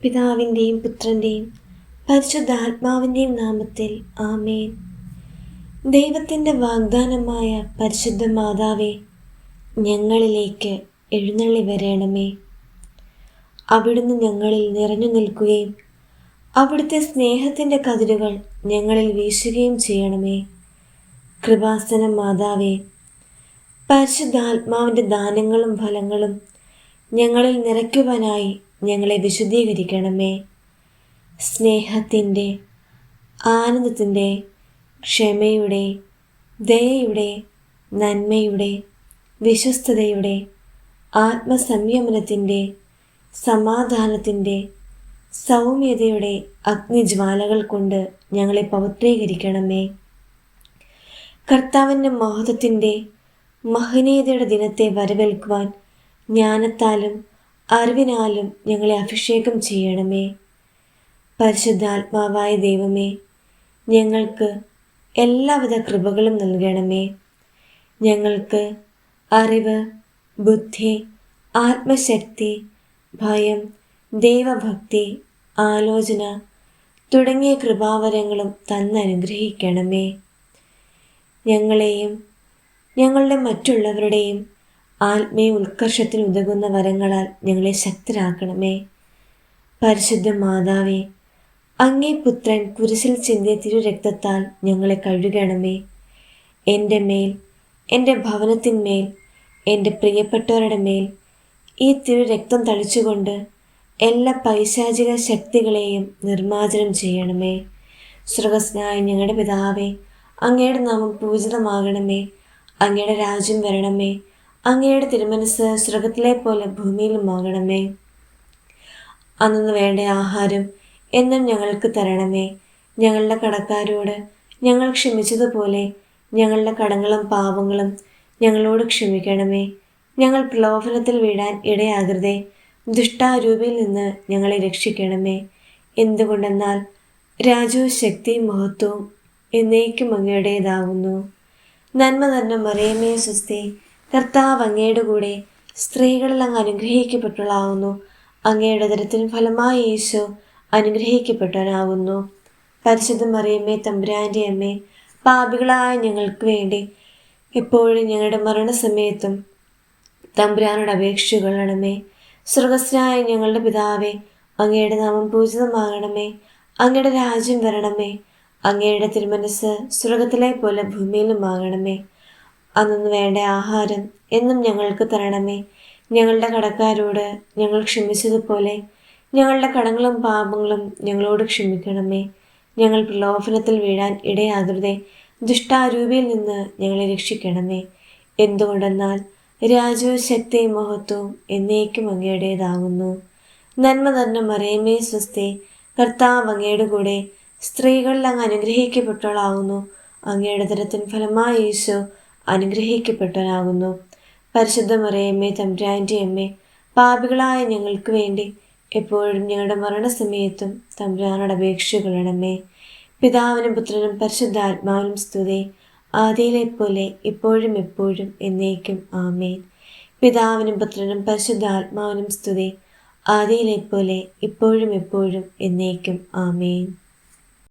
പിതാവിൻ്റെയും പുത്രൻ്റെയും പരിശുദ്ധാത്മാവിൻ്റെയും നാമത്തിൽ ആമേൻ. ദൈവത്തിൻ്റെ വാഗ്ദാനമായ പരിശുദ്ധ മാതാവേ, ഞങ്ങളിലേക്ക് എഴുന്നള്ളി വരണമേ. അവിടുന്ന് ഞങ്ങളിൽ നിറഞ്ഞു നിൽക്കുകയും അവിടുത്തെ സ്നേഹത്തിൻ്റെ കതിരുകൾ ഞങ്ങളിൽ വീശുകയും ചെയ്യണമേ. കൃപാസന മാതാവേ, പരിശുദ്ധാത്മാവിൻ്റെ ദാനങ്ങളും ഫലങ്ങളും ഞങ്ങളിൽ നിറയ്ക്കുവാനായി ഞങ്ങളെ വിശുദ്ധീകരിക്കണമേ. സ്നേഹത്തിൻ്റെ, ആനന്ദത്തിൻ്റെ, ക്ഷമയുടെ, ദയയുടെ, നന്മയുടെ, വിശ്വസ്തതയുടെ, ആത്മസംയമനത്തിൻ്റെ, സമാധാനത്തിൻ്റെ, സൗമ്യതയുടെ അഗ്നിജ്വാലകൾ കൊണ്ട് ഞങ്ങളെ പവിത്രീകരിക്കണമേ. കർത്താവിൻ്റെ മഹത്വത്തിൻ്റെ മഹനീയതയുടെ ദിനത്തെ വരവേൽക്കുവാൻ ജ്ഞാനത്താലും അറിവിനാലും ഞങ്ങളെ അഭിഷേകം ചെയ്യണമേ. പരിശുദ്ധാത്മാവായ ദൈവമേ, ഞങ്ങൾക്ക് എല്ലാവിധ കൃപകളും നൽകണമേ. ഞങ്ങൾക്ക് അറിവ്, ബുദ്ധി, ആത്മശക്തി, ഭയം, ദൈവഭക്തി, ആലോചന തുടങ്ങിയ കൃപാവരങ്ങളും തന്നനുഗ്രഹിക്കണമേ. ഞങ്ങളെയും ഞങ്ങളുടെ മറ്റുള്ളവരുടെയും ആത്മീയ ഉത്കർഷത്തിന് ഉതകുന്ന വരങ്ങളാൽ ഞങ്ങളെ ശക്തരാക്കണമേ. പരിശുദ്ധ മാതാവേ, അങ്ങേ പുത്രൻ കുരിശിൽ ചിന്തിയ തിരുരക്തത്താൽ ഞങ്ങളെ കഴുകണമേ. എൻ്റെ മേൽ, എൻ്റെ ഭവനത്തിന്മേൽ, എൻ്റെ പ്രിയപ്പെട്ടവരുടെ മേൽ ഈ തിരുരക്തം തളിച്ചുകൊണ്ട് എല്ലാ പൈശാചിക ശക്തികളെയും നിർമ്മാർജ്ജനം ചെയ്യണമേ. സ്വർഗ്ഗസ്ഥനായ ഞങ്ങളുടെ പിതാവേ, അങ്ങയുടെ നാമം പൂജിതമാകണമേ. അങ്ങയുടെ രാജ്യം വരണമേ. അങ്ങയുടെ തിരുമനസ് സ്വർഗ്ഗത്തിലെ പോലെ ഭൂമിയിലുമാകണമേ. അന്നു വേണ്ട ആഹാരം എന്നും ഞങ്ങൾക്ക് തരണമേ. ഞങ്ങളുടെ കടക്കാരോട് ഞങ്ങൾ ക്ഷമിച്ചതുപോലെ ഞങ്ങളുടെ കടങ്ങളും പാപങ്ങളും ഞങ്ങളോട് ക്ഷമിക്കണമേ. ഞങ്ങൾ പ്രലോഭനത്തിൽ വീഴാൻ ഇടയാകരുതേ. ദുഷ്ടാരൂപിയിൽ നിന്ന് ഞങ്ങളെ രക്ഷിക്കണമേ. എന്തുകൊണ്ടെന്നാൽ രാജ്യവും ശക്തിയും മഹത്വവും എന്നേക്കും അങ്ങയുടേതാകുന്നു. നന്മ നിറഞ്ഞ മറിയമേ സ്വസ്തി, കർത്താവ് അങ്ങയുടെ കൂടെ സ്ത്രീകളിൽ അങ്ങ് അനുഗ്രഹിക്കപ്പെട്ടവളാകുന്നു. അങ്ങയുടെ ഉദരത്തിൻ ഫലമായ യേശു അനുഗ്രഹിക്കപ്പെട്ടവനാകുന്നു. പരിശുദ്ധ മറിയമ്മേ, തമ്പുരാൻ്റെ അമ്മേ, പാപികളായ ഞങ്ങൾക്ക് വേണ്ടി എപ്പോഴും ഞങ്ങളുടെ മരണസമയത്തും തമ്പുരാനോട് അപേക്ഷിച്ചുകൊള്ളണമേ. സ്വർഗ്ഗസ്ഥനായ ഞങ്ങളുടെ പിതാവേ, അങ്ങയുടെ നാമം പൂജിതമാകണമേ. അങ്ങയുടെ രാജ്യം വരണമേ. അങ്ങയുടെ തിരുമനസ് സ്വർഗ്ഗത്തിലെ പോലെ ഭൂമിയിലുമാകണമേ. അന്നു വേണ്ട ആഹാരം എന്നും ഞങ്ങൾക്ക് തരണമേ. ഞങ്ങളുടെ കടക്കാരോട് ഞങ്ങൾ ക്ഷമിച്ചതുപോലെ ഞങ്ങളുടെ കടങ്ങളും പാപങ്ങളും ഞങ്ങളോട് ക്ഷമിക്കണമേ. ഞങ്ങൾ പ്രലോഭനത്തിൽ വീഴാൻ ഇടയാകരുതേ. ദുഷ്ടാരൂപിയിൽ നിന്ന് ഞങ്ങളെ രക്ഷിക്കണമേ. എന്തുകൊണ്ടെന്നാൽ രാജ്യവും ശക്തിയും മഹത്വവും എന്നേക്കും അങ്ങയുടേതാകുന്നു. നന്മ നിറഞ്ഞ മറിയമേ സ്വസ്തി, കർത്താവ് അങ്ങയുടെ കൂടെ സ്ത്രീകളിൽ അങ്ങ് അനുഗ്രഹിക്കപ്പെട്ടവളാകുന്നു. അങ്ങയുടെ ഉദരത്തിൻ ഫലമായ യേശു അനുഗ്രഹിക്കപ്പെട്ടവനാകുന്നു. പരിശുദ്ധ മറിയമ്മേ, തമ്പുരാൻ്റെ അമ്മേ, പാപികളായ ഞങ്ങൾക്ക് വേണ്ടി എപ്പോഴും ഞങ്ങളുടെ മരണസമയത്തും തമ്പുരാനോട് അപേക്ഷിച്ചുകൊള്ളണമേ. പിതാവിനും പുത്രനും പരിശുദ്ധാത്മാവിനും സ്തുതി, ആദിയിലെ പോലെ ഇപ്പോഴും എപ്പോഴും എന്നേക്കും ആമേൻ. പിതാവിനും പുത്രനും പരിശുദ്ധാത്മാവിനും സ്തുതി, ആദിയിലെ പോലെ ഇപ്പോഴും എപ്പോഴും എന്നേക്കും ആമേൻ.